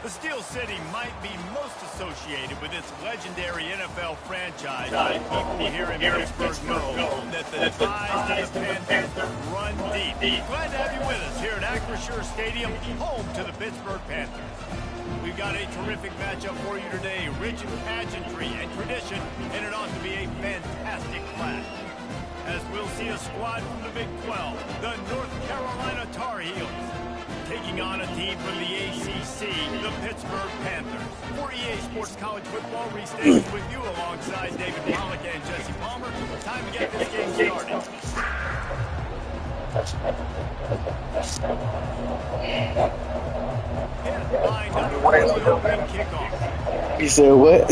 The Steel City might be most associated with its legendary NFL franchise. People here in Pittsburgh know that the ties to the Panthers run deep. Glad to have you with us here at Acrisure Stadium, home to the Pittsburgh Panthers. We've got a terrific matchup for you today, rich in pageantry and tradition, and it ought to be a fantastic clash. As we'll see a squad from the Big 12, the North Carolina Tar Heels, taking on a team from the ACC, the Pittsburgh Panthers. For EA Sports College Football, Reese Davis with you alongside David Pollack and Jesse Palmer. Time to get this game started. Lined up for the opening kickoff. You said what?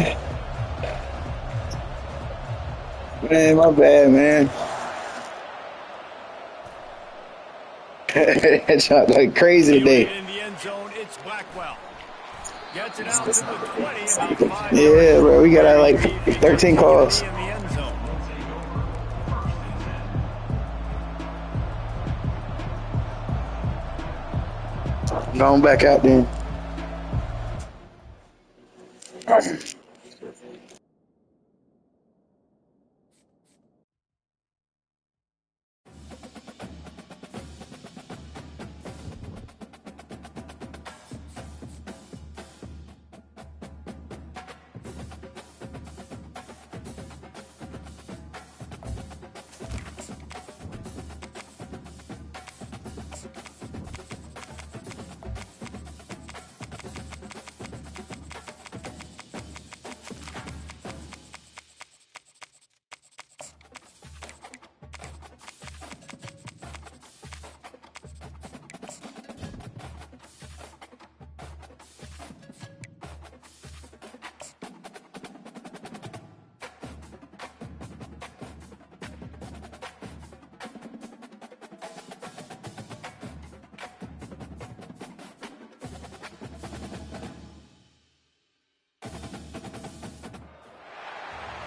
Man, my bad, man. That shot like crazy today. In the end zone, it's Blackwell. Gets it out to the 20. Yeah, bro, we got like 13 calls. Going back out then.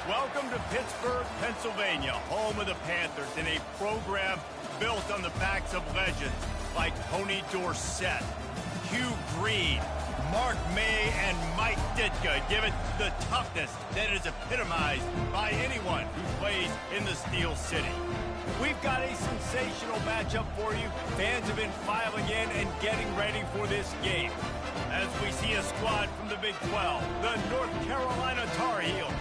Welcome to Pittsburgh, Pennsylvania, home of the Panthers, in a program built on the backs of legends like Tony Dorsett, Hugh Green, Mark May, and Mike Ditka. Give it the toughness that is epitomized by anyone who plays in the Steel City. We've got a sensational matchup for you. Fans have been filing in and getting ready for this game. As we see a squad from the Big 12, the North Carolina Tar Heels,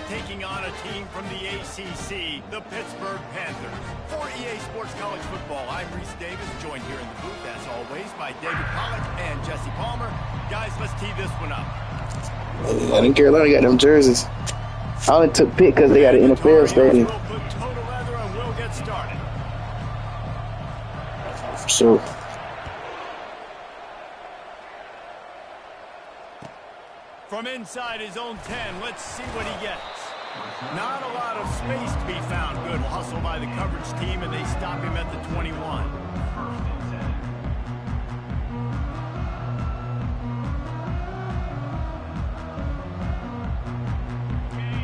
taking on a team from the ACC, the Pittsburgh Panthers. For EA Sports College Football, I'm Reese Davis, joined here in the booth, as always, by David Pollack and Jesse Palmer. Guys, let's tee this one up. I think Carolina got them jerseys. I only took pick because they got an NFL stadium. We'll put total leather and we'll get started. For sure. From inside his own 10, let's see what he gets. Not a lot of space to be found. Good hustle by the coverage team, and they stop him at the 21.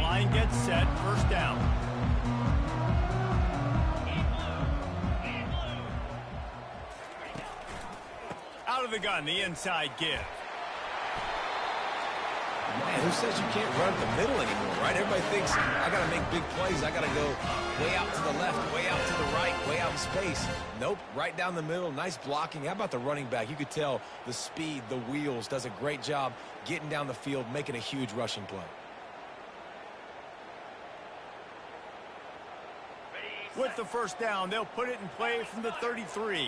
Line gets set, first down. Out of the gun, the inside give. Man, who says you can't run the middle anymore, right? Everybody thinks, I got to make big plays. I got to go way out to the left, way out to the right, way out in space. Nope, right down the middle, nice blocking. How about the running back? You could tell the speed, the wheels, does a great job getting down the field, making a huge rushing play. With the first down, they'll put it in play from the 33.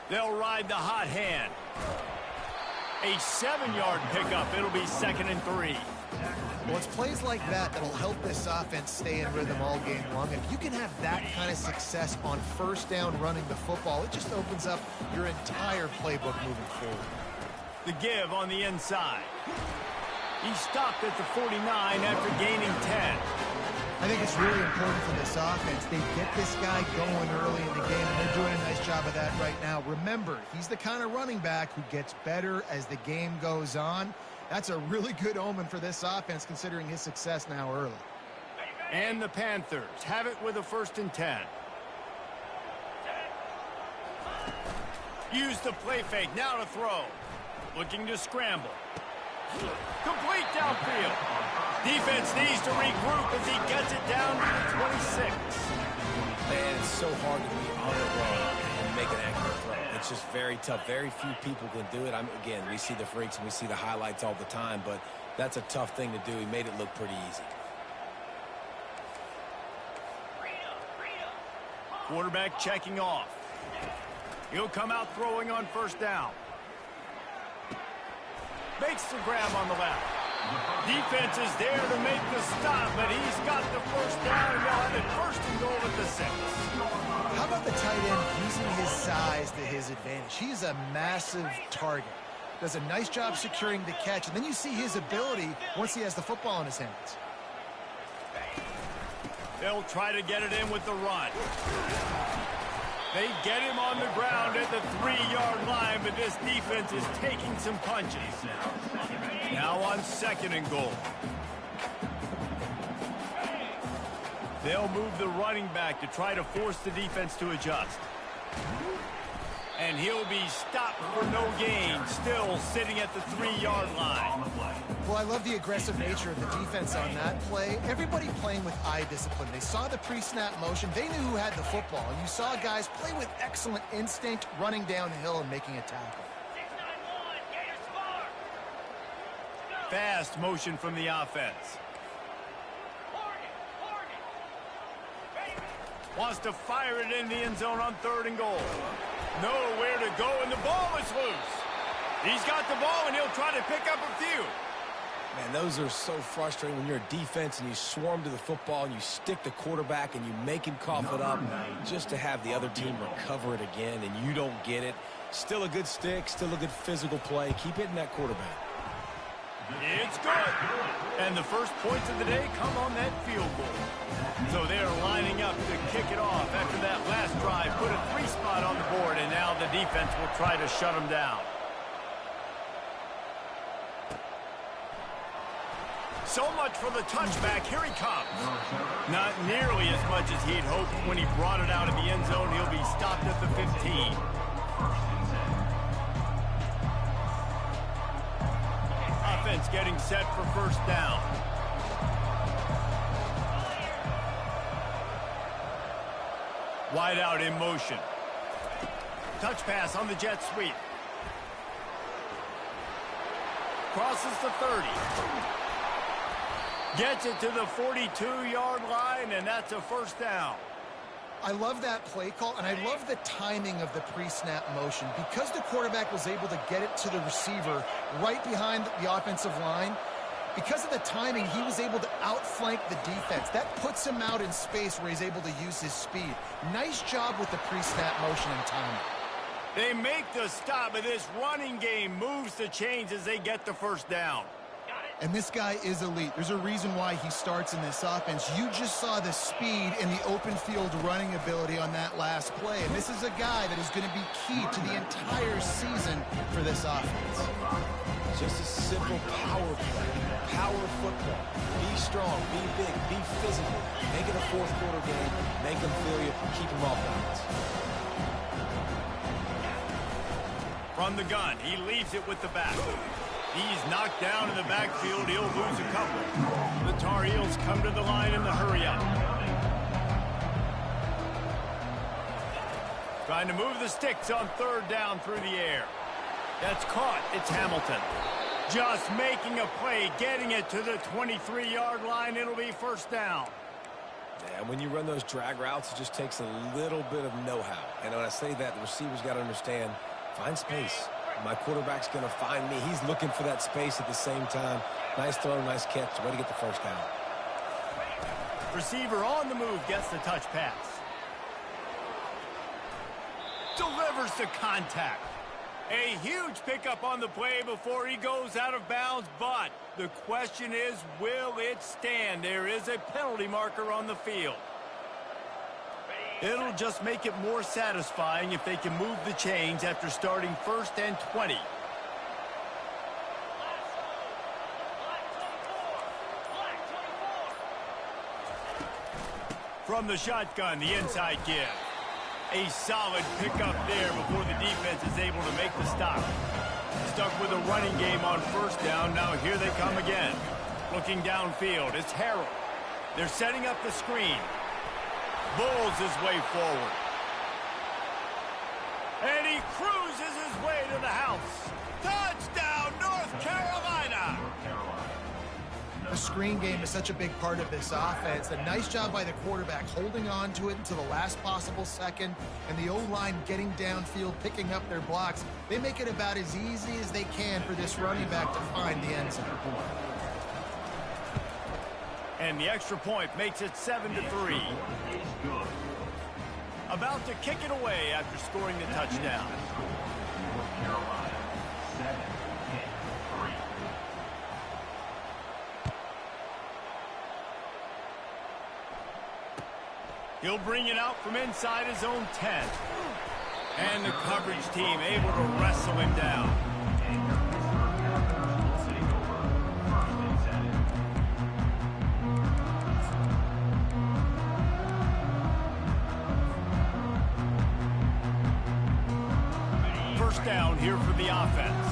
They'll ride the hot hand. A 7-yard pickup. It'll be 2nd and 3. Well, it's plays like that that'll help this offense stay in rhythm all game long. If you can have that kind of success on first down running the football, it just opens up your entire playbook moving forward. The give on the inside. He stopped at the 49 after gaining 10. I think it's really important for this offense. They get this guy going early in the game, and they're doing a nice job of that right now. Remember, he's the kind of running back who gets better as the game goes on. That's a really good omen for this offense, considering his success now early. And the Panthers have it with a 1st and 10. Use the play fake. Now to throw. Looking to scramble. Complete downfield. Defense needs to regroup as he gets it down to the 26. Man, it's so hard to be on the run and make an accurate throw. It's just very tough. Very few people can do it. Again, we see the freaks and we see the highlights all the time, but that's a tough thing to do. He made it look pretty easy. Quarterback checking off. He'll come out throwing on first down. Makes the grab on the left. Defense is there to make the stop, but he's got the first down, and they'll have it first and goal at the 6. How about the tight end using his size to his advantage? He's a massive target. Does a nice job securing the catch, and then you see his ability once he has the football in his hands. They'll try to get it in with the run. They get him on the ground at the 3-yard line, but this defense is taking some punches. Now on 2nd and goal. They'll move the running back to try to force the defense to adjust. And he'll be stopped for no gain, still sitting at the 3-yard line. Well, I love the aggressive nature of the defense on that play. Everybody playing with eye discipline. They saw the pre-snap motion. They knew who had the football. And you saw guys play with excellent instinct, running downhill and making a tackle. Fast motion from the offense. Wants to fire it in the end zone on 3rd and goal. Nowhere to go, and the ball is loose. He's got the ball, and he'll try to pick up a few. Man, those are so frustrating when you're a defense and you swarm to the football and you stick the quarterback and you make him cough it up just to have the other team recover it again, and you don't get it. Still a good stick, still a good physical play. Keep hitting that quarterback. It's good. And the first points of the day come on that field goal. So they're lining up to kick it off after that last drive. Put a 3-spot on the board, and now the defense will try to shut them down. So much for the touchback. Here he comes. Not nearly as much as he'd hoped. When he brought it out of the end zone, he'll be stopped at the 15. Offense getting set for first down. Wide out in motion. Touch pass on the jet sweep. Crosses the 30. Gets it to the 42-yard line, and that's a first down. I love that play call, and I love the timing of the pre-snap motion. Because the quarterback was able to get it to the receiver right behind the offensive line, because of the timing, he was able to outflank the defense. That puts him out in space where he's able to use his speed. Nice job with the pre-snap motion and timing. They make the stop, but this running game moves the chains as they get the first down. And this guy is elite. There's a reason why he starts in this offense. You just saw the speed and the open field running ability on that last play. And this is a guy that is going to be key to the entire season for this offense. Just a simple power play. Power football. Be strong, be big, be physical. Make it a fourth quarter game. Make them feel you. Keep them off balance. From the gun, he leaves it with the back. He's knocked down in the backfield. He'll lose a couple. The Tar Heels come to the line in the hurry-up. Trying to move the sticks on 3rd down through the air. That's caught. It's Hamilton. Just making a play, getting it to the 23-yard line. It'll be first down. Yeah, when you run those drag routes, it just takes a little bit of know-how. And when I say that, the receiver's got to understand, find space. My quarterback's going to find me. He's looking for that space at the same time. Nice throw, nice catch. Way to get the first down. Receiver on the move gets the touch pass. Delivers the contact. A huge pickup on the play before he goes out of bounds, but the question is, will it stand? There is a penalty marker on the field. It'll just make it more satisfying if they can move the chains after starting 1st and 20. From the shotgun, the inside give. A solid pickup there before the defense is able to make the stop. Stuck with a running game on first down. Now here they come again. Looking downfield, it's Harrell. They're setting up the screen. Bulls his way forward. And he cruises his way to the house. Touchdown, North Carolina! The screen game is such a big part of this offense. A nice job by the quarterback holding on to it until the last possible second, and the O-line getting downfield, picking up their blocks. They make it about as easy as they can for this running back to find the end zone. And the extra point makes it 7-3. About to kick it away after scoring the touchdown. North Carolina, 7-3. He'll bring it out from inside his own 10. And the coverage team able to wrestle him down. First down here for the offense.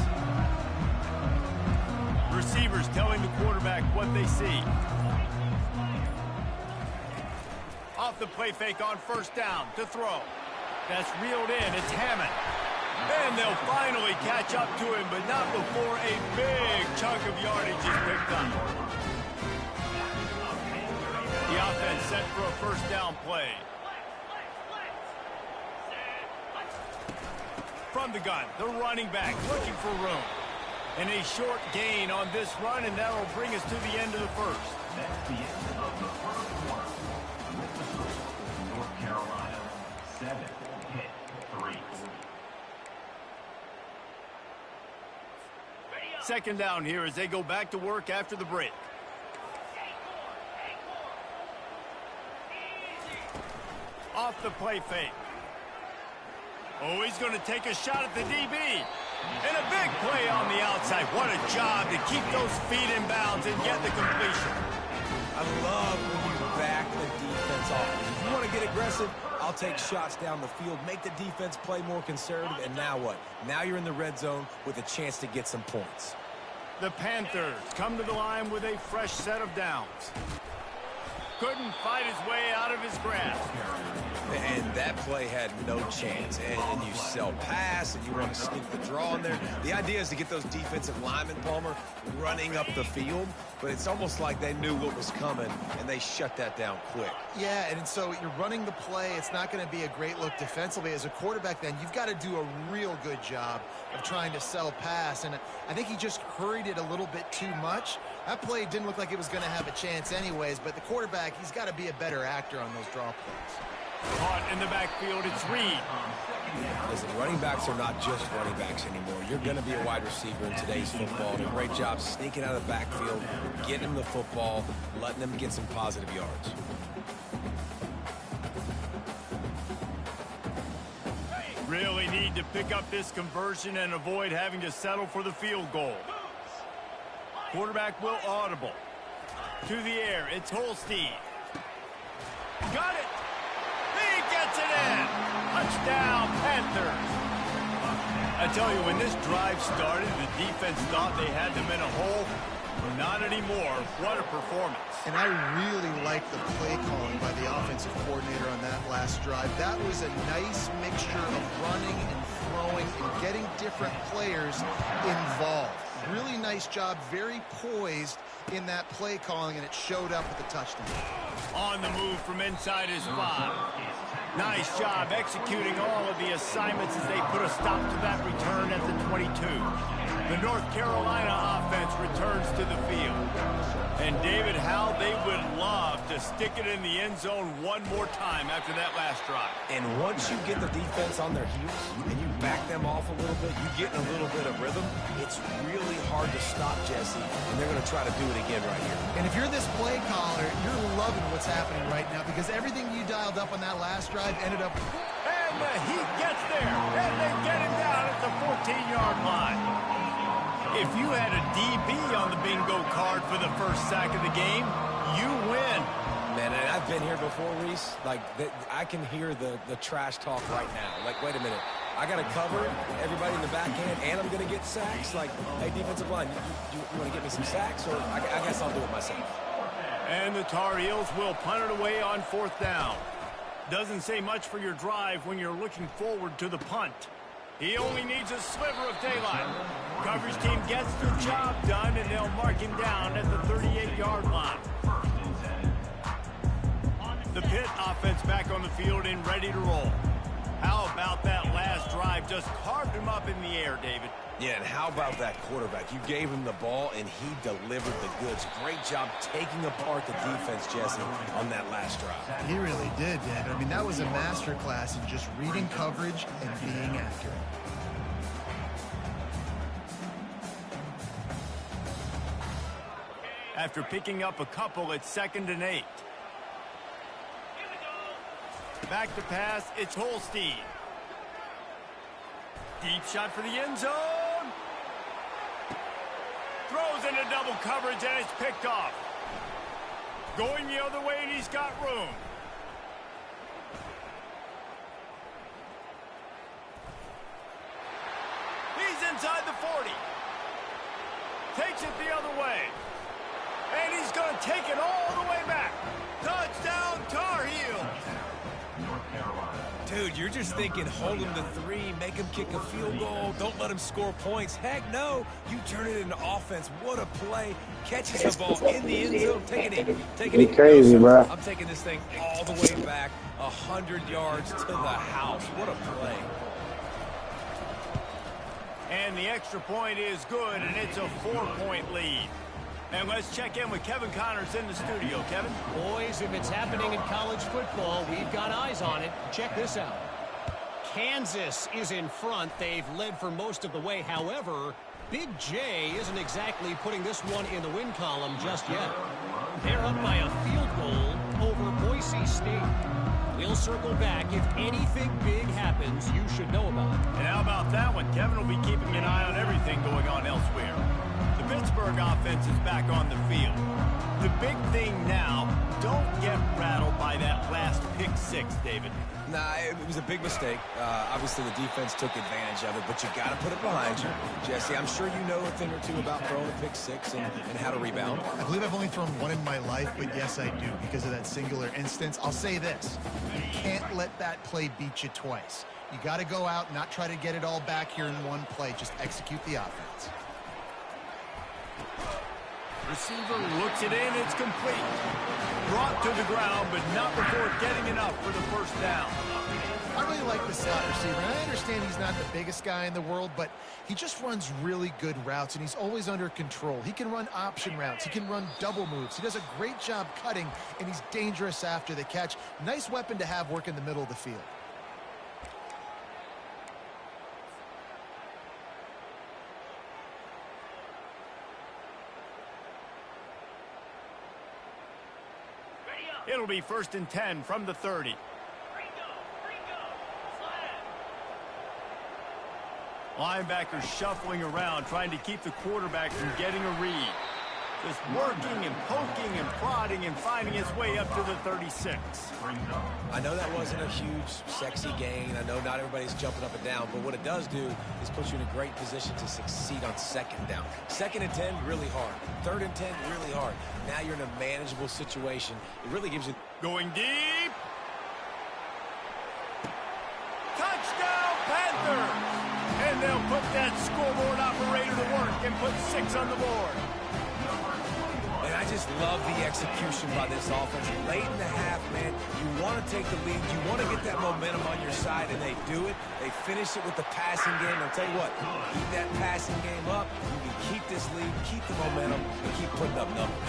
Receivers telling the quarterback what they see. Off the play fake on first down to throw. That's reeled in. It's Hammond. And they'll finally catch up to him, but not before a big chunk of yardage is picked up. The offense set for a first down play. From the gun, the running back looking for room. And a short gain on this run, and that'll bring us to the end of the first. That's the end of the first quarter. With the score, North Carolina 7-3. Second down here as they go back to work after the break. Off the play fake. Oh, he's going to take a shot at the DB. And a big play on the outside. What a job to keep those feet in bounds and get the completion. I love when you back the defense off. If you want to get aggressive, I'll take shots down the field, make the defense play more conservative, and now what? Now you're in the red zone with a chance to get some points. The Panthers come to the line with a fresh set of downs. Couldn't fight his way out of his grasp. And that play had no chance. And you sell pass, and you want to sneak the draw in there. The idea is to get those defensive linemen, Palmer, running up the field. But it's almost like they knew what was coming, and they shut that down quick. Yeah, and so you're running the play. It's not going to be a great look defensively. As a quarterback, then, you've got to do a real good job of trying to sell pass. And I think he just hurried it a little bit too much. That play didn't look like it was going to have a chance anyways, but the quarterback, he's got to be a better actor on those draw plays. Caught in the backfield, it's Reed. Listen, running backs are not just running backs anymore. You're going to be a wide receiver in today's football. And a great job sneaking out of the backfield, getting him the football, letting them get some positive yards. Really need to pick up this conversion and avoid having to settle for the field goal. Quarterback will audible. To the air, it's Holstein. Got it! He gets it in! Touchdown, Panthers! I tell you, when this drive started, the defense thought they had them in a hole. Not anymore. What a performance. And I really like the play calling by the offensive coordinator on that last drive. That was a nice mixture of running and throwing and getting different players involved. Really nice job, very poised in that play calling, and it showed up with the touchdown. On the move from inside his 5. Nice job executing all of the assignments as they put a stop to that return at the 22. The North Carolina offense returns to the field. And David, how they would love to stick it in the end zone one more time after that last drive. And once you get the defense on their heels and you back them off a little bit, you get in a little bit of rhythm, it's really hard to stop, Jesse, and they're going to try to do it again right here. And if you're this play caller, you're loving what's happening right now because everything you dialed up on that last drive ended up... And the Heat gets there, and they get him down at the 14-yard line. If you had a DB on the bingo card for the first sack of the game, you win. Man, and I've been here before, Reese. Like, I can hear the trash talk right now. Like, wait a minute. I got to cover everybody in the back end, and I'm going to get sacks. Like, hey, defensive line, you want to get me some sacks? Or I guess I'll do it myself. And the Tar Heels will punt it away on 4th down. Doesn't say much for your drive when you're looking forward to the punt. He only needs a sliver of daylight. Coverage team gets the job done, and they'll mark him down at the 38-yard line. The Pitt offense back on the field and ready to roll. How about that last drive? Just carved him up in the air, David. Yeah, and how about that quarterback? You gave him the ball, and he delivered the goods. Great job taking apart the defense, Jesse, on that last drive. He really did, David. I mean, that was a masterclass in just reading coverage and being accurate. After picking up a couple, it's 2nd and 8. Back to pass, it's Holstein. Deep shot for the end zone. Throws into double coverage, and it's picked off. Going the other way, and he's got room. He's inside the 40. Takes it the other way. And he's going to take it all the way back. Touchdown, Tar Heels. Dude, you're just thinking, hold him to 3, make him kick a field goal, don't let him score points. Heck no, you turn it into offense. What a play. Catches the ball in the end zone. Take it in. Take it in. Crazy, bro. I'm taking this thing all the way back, 100 yards to the house. What a play. And the extra point is good, and it's a 4-point lead. And let's check in with Kevin Connors in the studio. Kevin? Boys, if it's happening in college football, we've got eyes on it. Check this out. Kansas is in front. They've led for most of the way. However, Big J isn't exactly putting this one in the win column just yet. They're up by a field goal over Boise State. We'll circle back. If anything big happens, you should know about it. And how about that one? Kevin will be keeping an eye on everything going on elsewhere. The Pittsburgh offense is back on the field. The big thing now, don't get rattled by that last pick 6, David. Nah, it was a big mistake. Obviously, the defense took advantage of it, but you got to put it behind you. Jesse, I'm sure you know a thing or two about throwing a pick 6 and how to rebound. I believe I've only thrown one in my life, but yes, I do, because of that singular instance. I'll say this. You can't let that play beat you twice. You got to go out and not try to get it all back here in one play. Just execute the offense. Receiver looks it in, it's complete. Brought to the ground, but not before getting enough for the first down. I really like the slot receiver, and I understand he's not the biggest guy in the world, but he just runs really good routes, and he's always under control. He can run option routes. He can run double moves. He does a great job cutting, and he's dangerous after the catch. Nice weapon to have work in the middle of the field. It'll be 1st and 10 from the 30. Linebackers shuffling around, trying to keep the quarterback from getting a read. Just working and poking and prodding and finding his way up to the 36. I know that wasn't a huge, sexy gain. I know not everybody's jumping up and down, but what it does do is put you in a great position to succeed on 2nd down. 2nd and 10, really hard. 3rd and 10, really hard. Now you're in a manageable situation. It really gives you... Going deep. Touchdown, Panthers! And they'll put that scoreboard operator to work and put 6 on the board. And I just love the execution by this offense. Late in the half, man, you want to take the lead. You want to get that momentum on your side, and they do it. They finish it with the passing game. I'll tell you what, keep that passing game up. You can keep this lead, keep the momentum, and keep putting up numbers.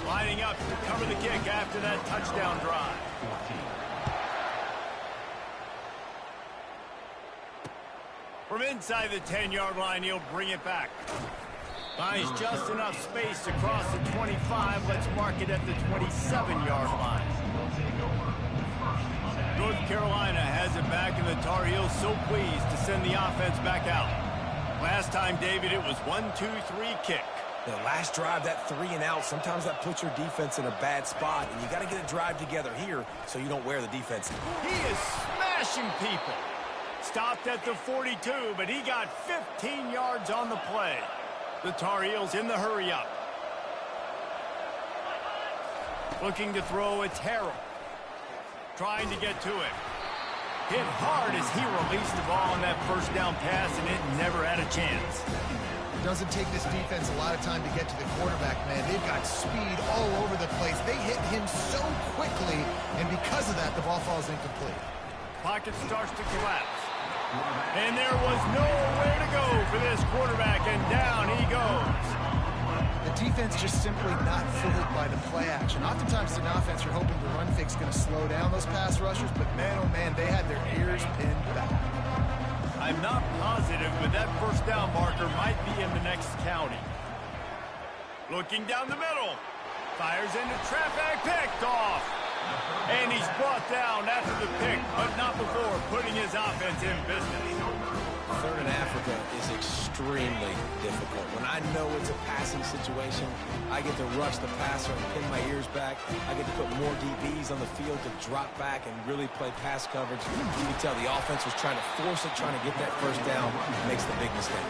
Lining up to cover the kick after that touchdown drive. From inside the 10-yard line, he'll bring it back. Finds just enough space across the 25. Let's mark it at the 27-yard line. North Carolina has it back, and the Tar Heels so pleased to send the offense back out. Last time, David, it was 1-2-3 kick. The last drive, that 3 and out, sometimes that puts your defense in a bad spot, and you got to get a drive together here so you don't wear the defense. He is smashing people. Stopped at the 42, but he got 15 yards on the play. The Tar Heels in the hurry-up. Looking to throw, it's Harrell. Trying to get to it. Hit hard as he released the ball on that first down pass, and it never had a chance. Doesn't take this defense a lot of time to get to the quarterback, man. They've got speed all over the place. They hit him so quickly, and because of that, the ball falls incomplete. Pocket starts to collapse. And there was nowhere to go for this quarterback, and down he goes. The defense just simply not fooled by the play action. Oftentimes in offense, you're hoping the run fake's going to slow down those pass rushers, but man, oh man, they had their ears pinned back. I'm not positive, but that first down marker might be in the next county. Looking down the middle. Fires into traffic, picked off. And he's brought down after the pick, but not before putting his offense in business. Third in Africa is extremely difficult. When I know it's a passing situation, I get to rush the passer and pin my ears back. I get to put more DBs on the field to drop back and really play pass coverage. You can tell the offense was trying to force it, trying to get that first down, makes the big mistake.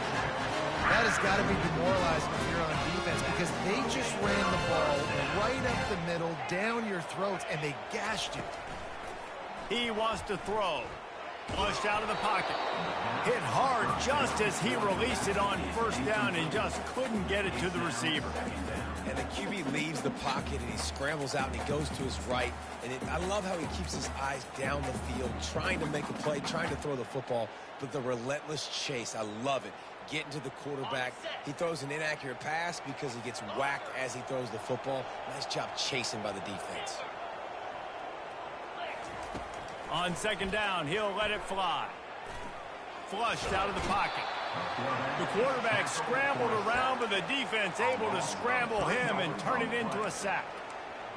That has got to be demoralizing if you're on defense because they just ran the ball right up the middle, down your throats, and they gashed you. He wants to throw. Flushed out of the pocket. Hit hard just as he released it on first down and just couldn't get it to the receiver. And the QB leaves the pocket and he scrambles out and he goes to his right. And I love how he keeps his eyes down the field, trying to make a play, trying to throw the football, but the relentless chase, I love it. Getting to the quarterback. He throws an inaccurate pass because he gets whacked as he throws the football. Nice job chasing by the defense. On second down, he'll let it fly. Flushed out of the pocket. The quarterback scrambled around, but the defense able to scramble him and turn it into a sack.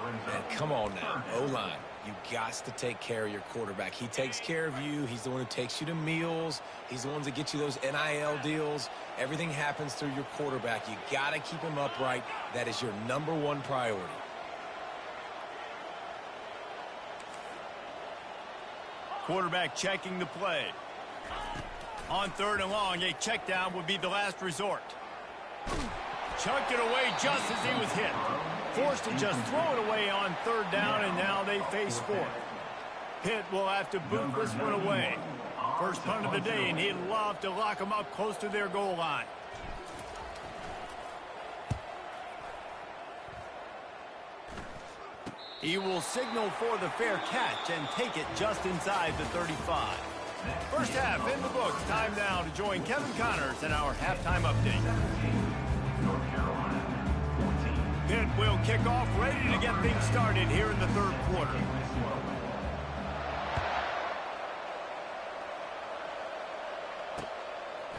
Man, come on now, O-line. You got to take care of your quarterback. He takes care of you. He's the one who takes you to meals. He's the one that gets you those NIL deals. Everything happens through your quarterback. You got to keep him upright. That is your #1 priority. Quarterback checking the play. On third and long, a check down would be the last resort. Chucked it away just as he was hit. Forced to just throw it away on third down, and now they face fourth. Pitt will have to boot this one away. First punt of the day, and he'd love to lock them up close to their goal line. He will signal for the fair catch and take it just inside the 35. First half in the books. Time now to join Kevin Connors in our halftime update. Pitt will kick off, ready to get things started here in the third quarter.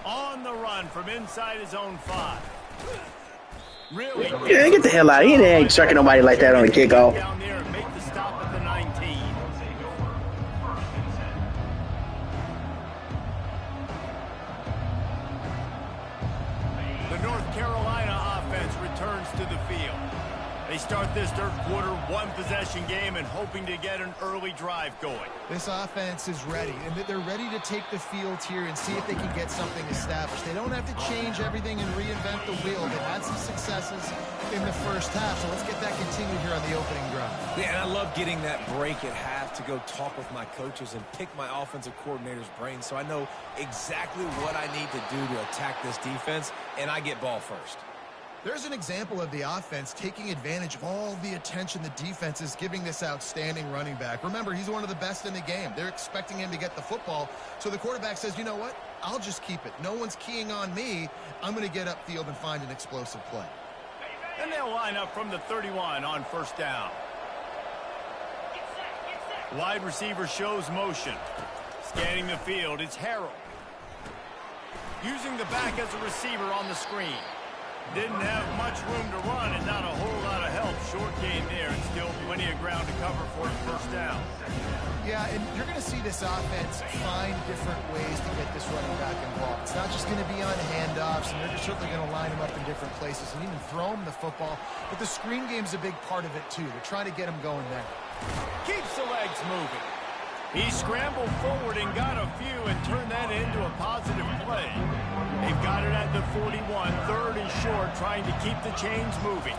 On the run from inside his own 5. Really? Yeah, get the hell out of here. They ain't chucking nobody like that on the kickoff. Down there and make the stop at the 19. The North Carolina offense returns to the field. They start this third quarter, one-possession game, and hoping to get an early drive going. This offense is ready, and they're ready to take the field here and see if they can get something established. They don't have to change everything and reinvent the wheel. They've had some successes in the first half, so let's get that continued here on the opening drive. Yeah, and I love getting that break at half to go talk with my coaches and pick my offensive coordinator's brain so I know exactly what I need to do to attack this defense, and I get ball first. There's an example of the offense taking advantage of all the attention the defense is giving this outstanding running back. Remember, he's one of the best in the game. They're expecting him to get the football. So the quarterback says, you know what? I'll just keep it. No one's keying on me. I'm going to get upfield and find an explosive play. And they'll line up from the 31 on first down. Wide receiver shows motion. Scanning the field, it's Harrell. Using the back as a receiver on the screen. Didn't have much room to run and not a whole lot of help. Short gain there and still plenty of ground to cover for the first down. Yeah, and you're going to see this offense find different ways to get this running back involved. It's not just going to be on handoffs, and they're certainly going to line him up in different places and even throw him the football. But the screen game's a big part of it, too. They're trying to get him going there. Keeps the legs moving. He scrambled forward and got a few and turned that into a positive play. They've got it at the 41, third and short, trying to keep the chains moving.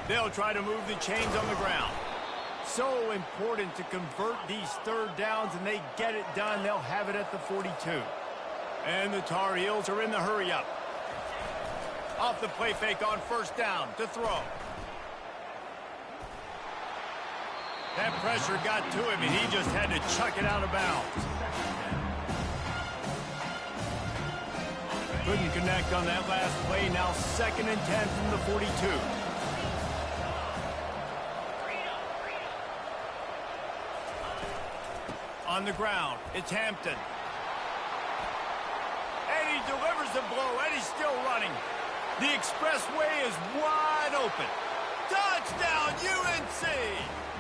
They'll try to move the chains on the ground. So important to convert these third downs, and they get it done. They'll have it at the 42. And the Tar Heels are in the hurry-up. Off the play fake on first down to throw. That pressure got to him, and he just had to chuck it out of bounds. Couldn't connect on that last play. Now 2nd and 10 from the 42. On the ground, it's Hampton. And he delivers the blow, and he's still running. The expressway is wide open. Touchdown, UNC!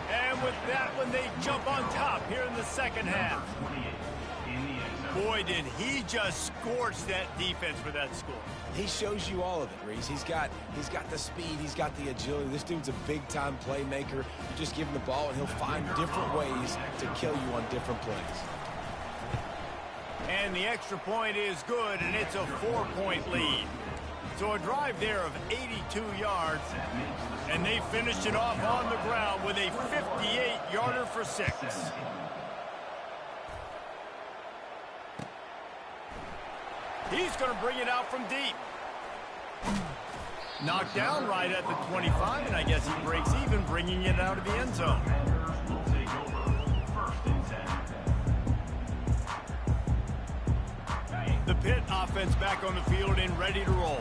And with that one, they jump on top here in the second half. Boy, did he just scorch that defense for that score. He shows you all of it, Reese. He's got the speed, he's got the agility. This dude's a big-time playmaker. You just give him the ball, and he'll find different ways to kill you on different plays. And the extra point is good, and it's a 4-point lead. So a drive there of 82 yards, and they finished it off on the ground with a 58-yarder for 6. He's going to bring it out from deep. Knocked down right at the 25, and I guess he breaks even, bringing it out of the end zone. The Pitt offense back on the field and ready to roll.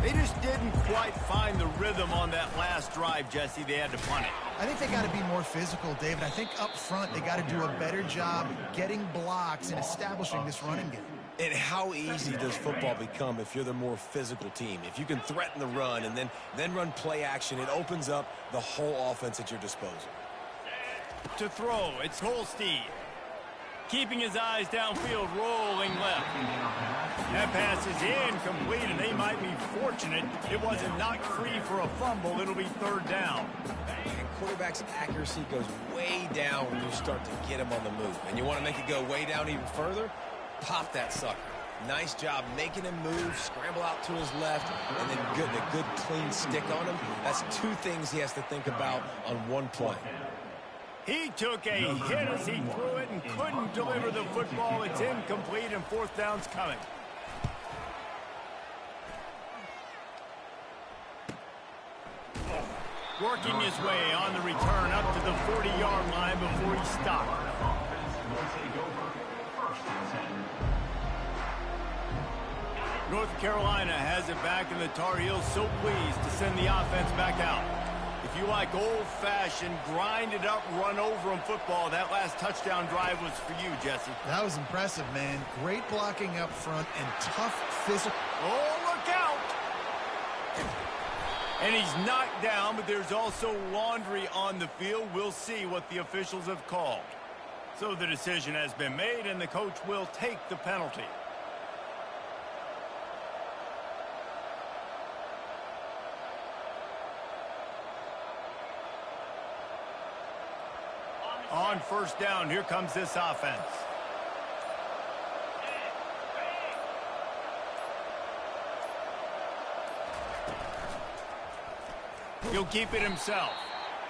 They just didn't quite find the rhythm on that last drive, Jesse. They had to punt it. I think they got to be more physical, David. I think up front they got to do a better job getting blocks and establishing this running game. And how easy does football become if you're the more physical team? If you can threaten the run and then run play action, it opens up the whole offense at your disposal. To throw, it's Holstein. Keeping his eyes downfield, rolling left. That pass is incomplete, and they might be fortunate it wasn't knocked free for a fumble. It'll be third down. And quarterback's accuracy goes way down when you start to get him on the move. And you want to make it go way down even further? Pop that sucker. Nice job making him move, scramble out to his left, and then getting a good clean stick on him. That's 2 things he has to think about on one play. He took a hit as he threw it and couldn't deliver the football. It's incomplete, and fourth down's coming. Working his way on the return up to the 40-yard line before he stopped. North Carolina has it back, and the Tar Heels so pleased to send the offense back out. If you like old-fashioned, grind-it-up, run-over-'em football, that last touchdown drive was for you, Jesse. That was impressive, man. Great blocking up front and tough physical. Oh, look out! And he's knocked down, but there's also laundry on the field. We'll see what the officials have called. So the decision has been made, and the coach will take the penalty. On first down, here comes this offense. He'll keep it himself.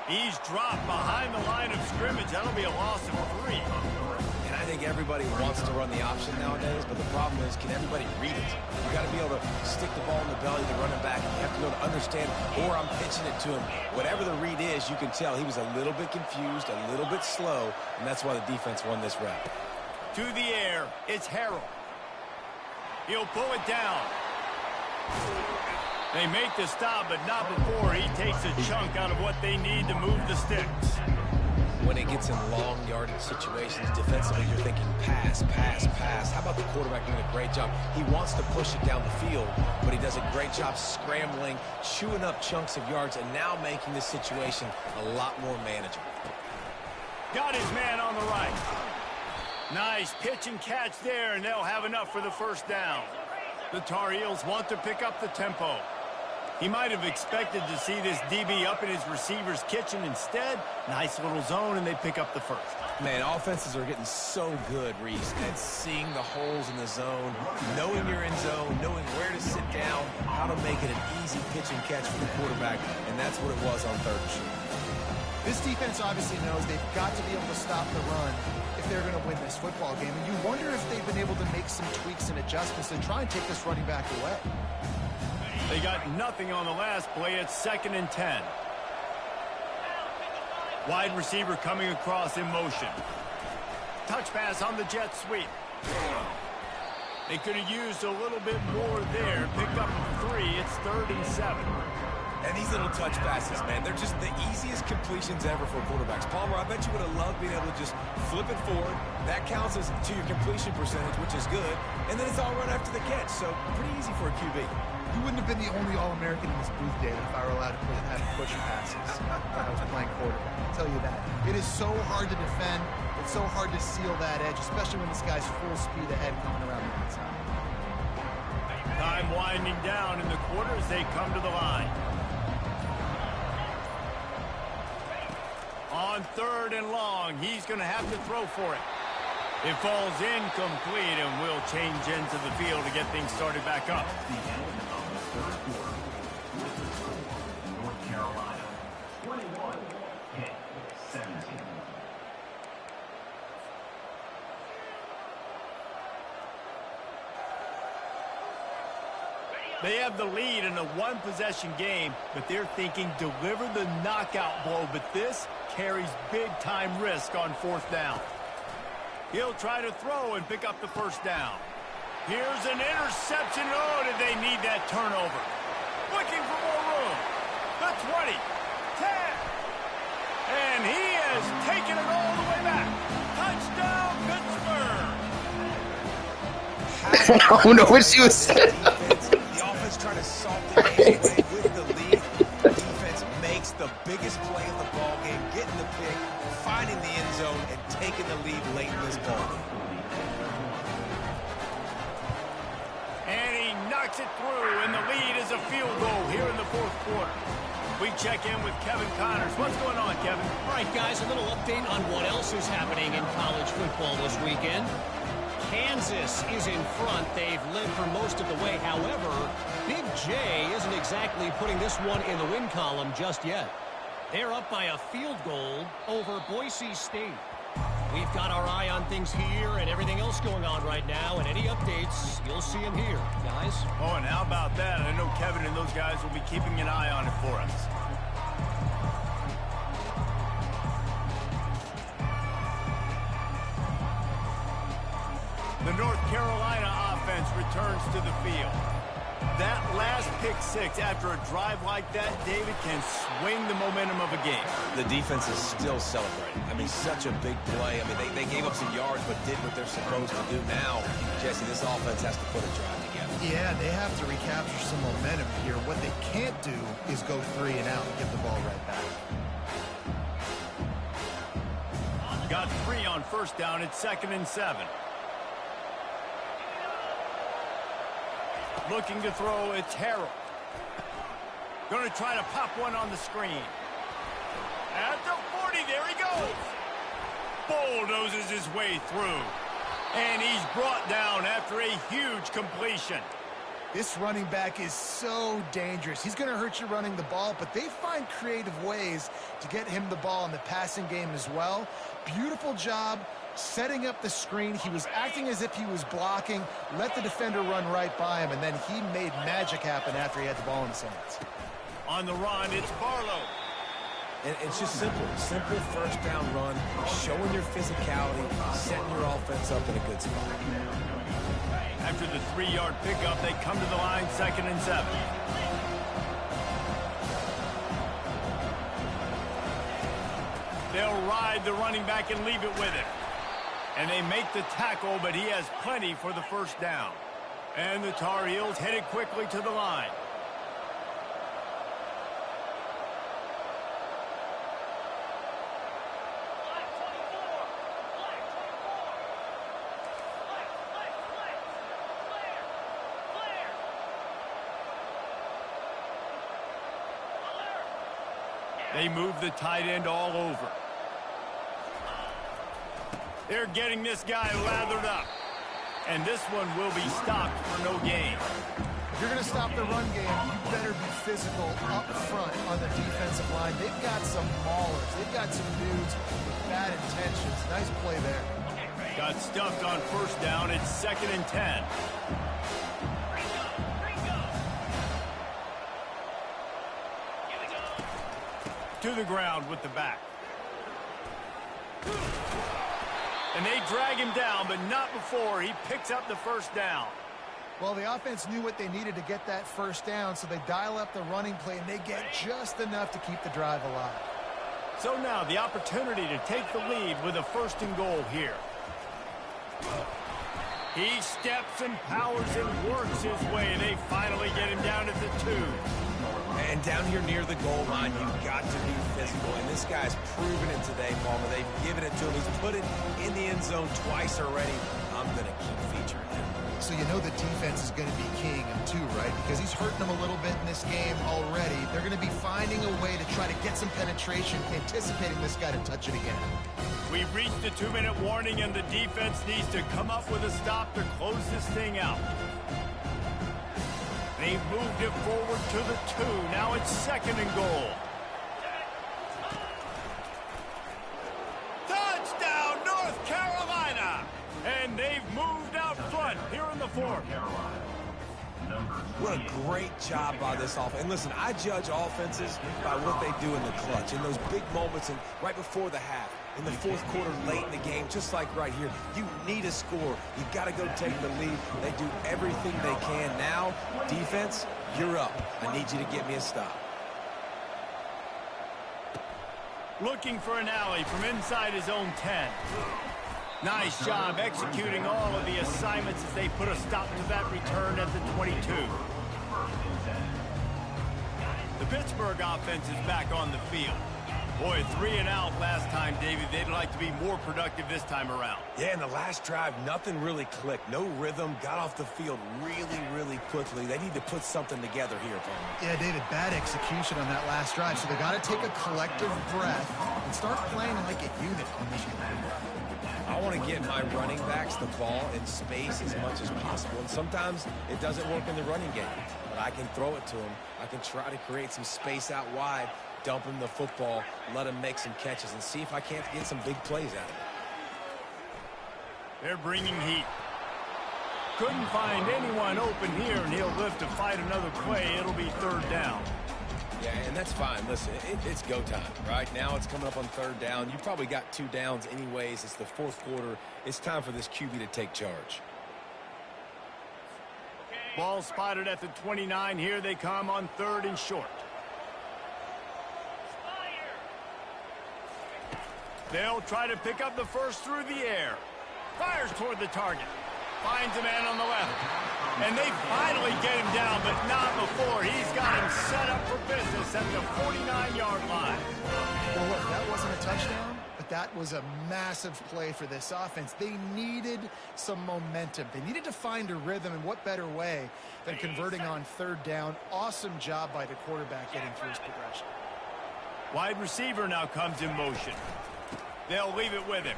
He's dropped behind the line of scrimmage. That'll be a loss of 3. And I think everybody wants to run the option nowadays, but the problem is, can everybody read it? You got to be able to stick the ball in the belly of the running back. You have to be able to understand, or I'm pitching it to him. Whatever the read is, you can tell he was a little bit confused, a little bit slow, and that's why the defense won this round. To the air, it's Harrell. He'll pull it down. They make the stop, but not before he takes a chunk out of what they need to move the sticks. When it gets in long yardage situations, defensively, you're thinking pass, pass, pass. How about the quarterback doing a great job? He wants to push it down the field, but he does a great job scrambling, chewing up chunks of yards, and now making this situation a lot more manageable. Got his man on the right. Nice pitch and catch there, and they'll have enough for the first down. The Tar Heels want to pick up the tempo. He might have expected to see this DB up in his receiver's kitchen. Instead, nice little zone, and they pick up the first. Man, offenses are getting so good, Reese, at seeing the holes in the zone, knowing you're in zone, knowing where to sit down, how to make it an easy pitch and catch for the quarterback, and that's what it was on third and short. This defense obviously knows they've got to be able to stop the run if they're going to win this football game. And you wonder if they've been able to make some tweaks and adjustments to try and take this running back away. They got nothing on the last play. It's 2nd and 10. Wide receiver coming across in motion. Touch pass on the jet sweep. They could have used a little bit more there. Picked up 3. It's 3rd and 7. And these little touch passes, man, they're just the easiest completions ever for quarterbacks. Palmer, I bet you would have loved being able to just flip it forward. That counts as to your completion percentage, which is good. And then it's all run after the catch, so pretty easy for a QB. You wouldn't have been the only All-American in this booth, David, if I were allowed to have push passes when I was playing quarterback. I'll tell you that. It is so hard to defend. It's so hard to seal that edge, especially when this guy's full speed ahead coming around the inside. Time winding down in the quarter as they come to the line. On 3rd and long, he's going to have to throw for it. It falls incomplete, and we'll change ends of the field to get things started back up. The end of the third quarter with the score, North Carolina 21, Pitt 17. They have the lead in a one-possession game, but they're thinking deliver the knockout blow, but this carries big-time risk on 4th down. He'll try to throw and pick up the first down. Here's an interception. Oh, did they need that turnover? Looking for more room. The 20, 10, and he has taken it all the way back. Touchdown, Pittsburgh. I don't know what she was saying. The offense trying to salt the game away with the lead. The defense makes the biggest play of the ball game, getting the pick, finding the end zone, and taking the lead late in this ball game. And he knocks it through, and the lead is a field goal here in the 4th quarter. We check in with Kevin Connors. What's going on, Kevin? All right, guys, a little update on what else is happening in college football this weekend. Kansas is in front. They've led for most of the way. However, Big J isn't exactly putting this one in the win column just yet. They're up by a field goal over Boise State. We've got our eye on things here and everything else going on right now, and any updates, you'll see them here, guys. Oh, and how about that? I know Kevin and those guys will be keeping an eye on it for us. The North Carolina offense returns to the field. That last pick 6 after a drive like that, David, can swing the momentum of a game. The defense is still celebrating. I mean, such a big play. I mean, they gave up some yards but did what they're supposed to do. Now, Jesse, this offense has to put a drive together. Yeah, they have to recapture some momentum here. What they can't do is go 3 and out and give the ball right back. Got 3 on first down. It's 2nd and 7. Looking to throw, it's Harold. Going to try to pop one on the screen. At the 40, there he goes. Bulldozes his way through. And he's brought down after a huge completion. This running back is so dangerous. He's going to hurt you running the ball, but they find creative ways to get him the ball in the passing game as well. Beautiful job setting up the screen. He was acting as if he was blocking, let the defender run right by him, and then he made magic happen after he had the ball in his hands. On the run, it's Barlow. And it's just simple. Simple first down run, showing your physicality, setting your offense up in a good spot. After the 3-yard pickup, they come to the line, 2nd and 7. They'll ride the running back and leave it with him. And they make the tackle, but he has plenty for the first down. And the Tar Heels headed quickly to the line. They move the tight end all over. They're getting this guy lathered up. And this one will be stopped for no gain. If you're going to stop the run game, you better be physical up front on the defensive line. They've got some maulers. They've got some dudes with bad intentions. Nice play there. Got stuffed on first down. It's 2nd and 10. To the ground with the back. And they drag him down, but not before he picks up the first down. Well, the offense knew what they needed to get that first down, so they dial up the running play, and they get just enough to keep the drive alive. So now the opportunity to take the lead with a 1st and goal here. He steps and powers and works his way. They finally get him down at the 2. And down here near the goal line, you've got to be physical. And this guy's proven it today, Palmer. They've given it to him. He's put it in the end zone twice already. I'm going to keep featuring him. So you know the defense is going to be keying him too, right? Because he's hurting them a little bit in this game already. They're going to be finding a way to try to get some penetration, anticipating this guy to touch it again. We've reached the 2-minute warning, and the defense needs to come up with a stop to close this thing out. They've moved it forward to the 2. Now it's 2nd and goal. Touchdown, North Carolina! And they've moved out front here in the 4th. What a great job by this offense. And listen, I judge offenses by what they do in the clutch, in those big moments and right before the half, in the 4th quarter, late in the game, just like right here. You need a score. You've got to go take the lead. They do everything they can. Now, defense, you're up. I need you to get me a stop. Looking for an alley from inside his own 10. Nice job executing all of the assignments as they put a stop to that return at the 22. The Pittsburgh offense is back on the field. Boy, 3 and out last time, David. They'd like to be more productive this time around. Yeah, in the last drive, nothing really clicked. No rhythm. Got off the field really, really quickly. They need to put something together here, Palmer. Yeah, David, bad execution on that last drive. So they got to take a collective breath and start playing like a unit on this game. I want to get my running backs the ball in space as much as possible. And sometimes it doesn't work in the running game. But I can throw it to them. I can try to create some space out wide, dump him the football, let him make some catches, and see if I can't get some big plays out of it. They're bringing heat. Couldn't find anyone open here, and he'll live to fight another play. It'll be 3rd down. Yeah, and that's fine. Listen, it's go time. Right now it's coming up on 3rd down. You probably got 2 downs anyways. It's the 4th quarter. It's time for this QB to take charge. Ball spotted at the 29. Here they come on 3rd and short. They'll try to pick up the first through the air. Fires toward the target. Finds a man on the left. And they finally get him down, but not before. He's got him set up for business at the 49-yard line. Well, look, that wasn't a touchdown, but that was a massive play for this offense. They needed some momentum. They needed to find a rhythm, and what better way than converting on 3rd down. Awesome job by the quarterback getting through his progression. Wide receiver now comes in motion. They'll leave it with him.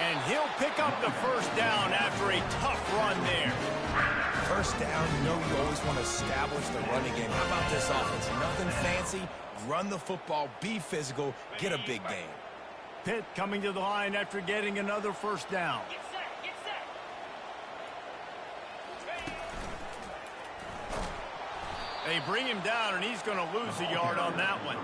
And he'll pick up the first down after a tough run there. First down, you know you always want to establish the running game. How about this offense? Nothing fancy. Run the football, be physical, get a big gain. Pitt coming to the line after getting another first down. They bring him down, and he's going to lose a yard on that one.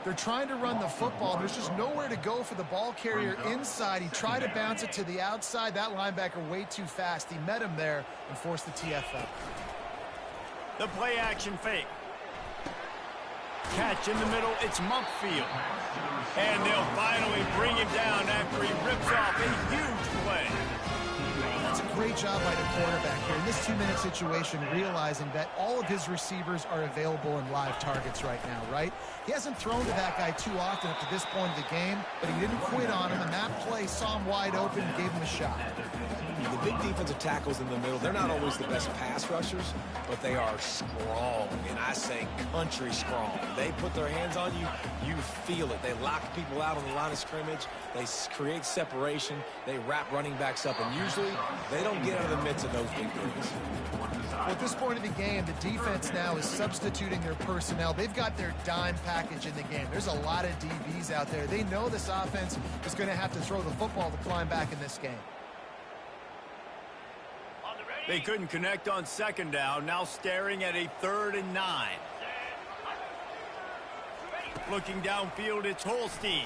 They're trying to run the football. There's just nowhere to go for the ball carrier inside. He tried to bounce it to the outside. That linebacker way too fast. He met him there and forced the TFL. The play action fake. Catch in the middle. It's Mumpfield. And they'll finally bring him down after he rips off a huge play. That's a great job by the quarterback here in this 2-minute situation, realizing that all of his receivers are available in live targets right now, right? He hasn't thrown to that guy too often up to this point of the game, but he didn't quit on him, and that play saw him wide open and gave him a shot. The big defensive tackles in the middle, they're not always the best pass rushers, but they are strong, and I say country strong. They put their hands on you, you feel it. They lock people out on the line of scrimmage. They create separation. They wrap running backs up, and usually they don't get out of the midst of those big things. Well, at this point of the game, the defense now is substituting their personnel. They've got their dime package in the game. There's a lot of DBs out there. They know this offense is going to have to throw the football to climb back in this game. They couldn't connect on second down, now staring at a 3rd and 9. Looking downfield, it's Holstein.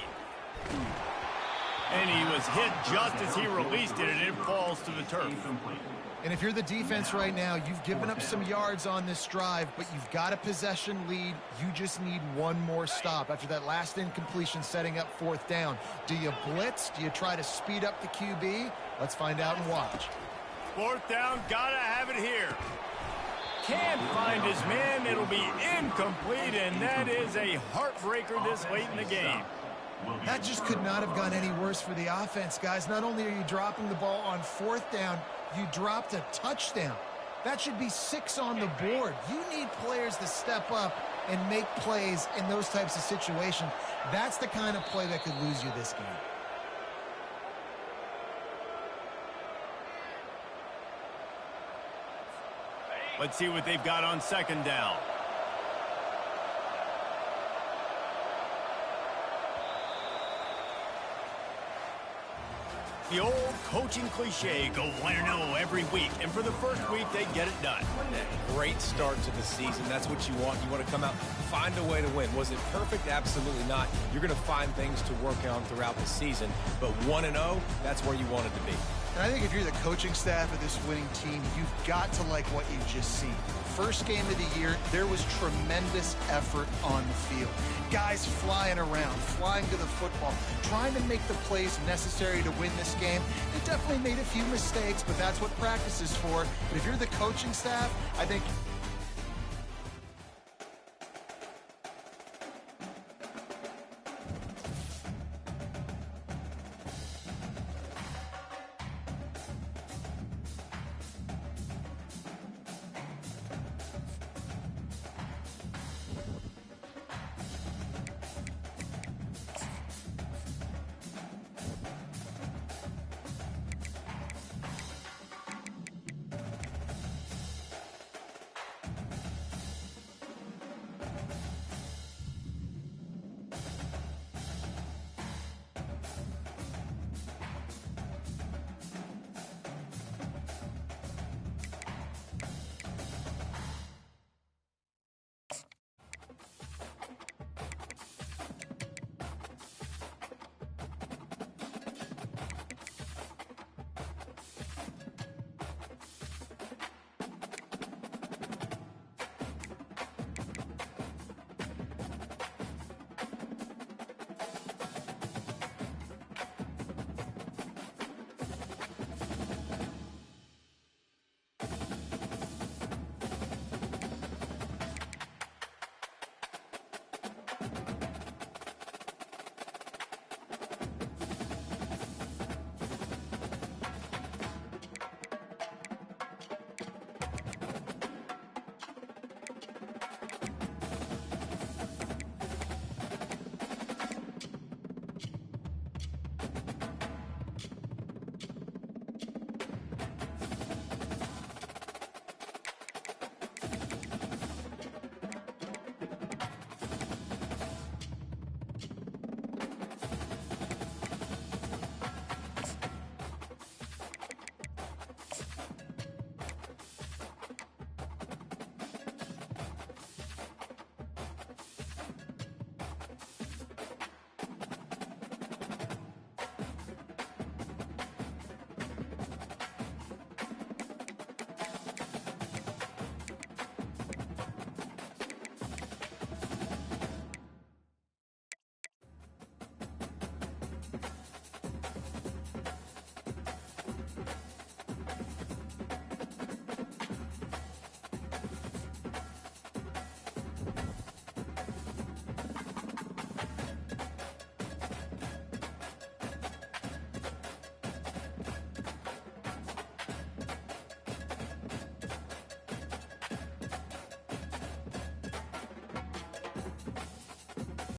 And he was hit just as he released it, and it falls to the turf. And if you're the defense right now, you've given up some yards on this drive, but you've got a possession lead. You just need one more stop after that last incompletion setting up 4th down. Do you blitz? Do you try to speed up the QB? Let's find out and watch. 4th down, gotta have it here. Can't find his man. It'll be incomplete, and that is a heartbreaker this late in the game. That just could not have gone any worse for the offense, guys. Not only are you dropping the ball on 4th down, you dropped a touchdown. That should be 6 on the board. You need players to step up and make plays in those types of situations. That's the kind of play that could lose you this game. Let's see what they've got on second down. The old coaching cliche, go 1-0 every week. And for the first week, they get it done. Great start to the season. That's what you want. You want to come out, find a way to win. Was it perfect? Absolutely not. You're going to find things to work on throughout the season. But 1-0, that's where you want it to be. And I think if you're the coaching staff of this winning team, you've got to like what you just seen. First game of the year, there was tremendous effort on the field. Guys flying around, flying to the football, trying to make the plays necessary to win this game. They definitely made a few mistakes, but that's what practice is for. But if you're the coaching staff, I think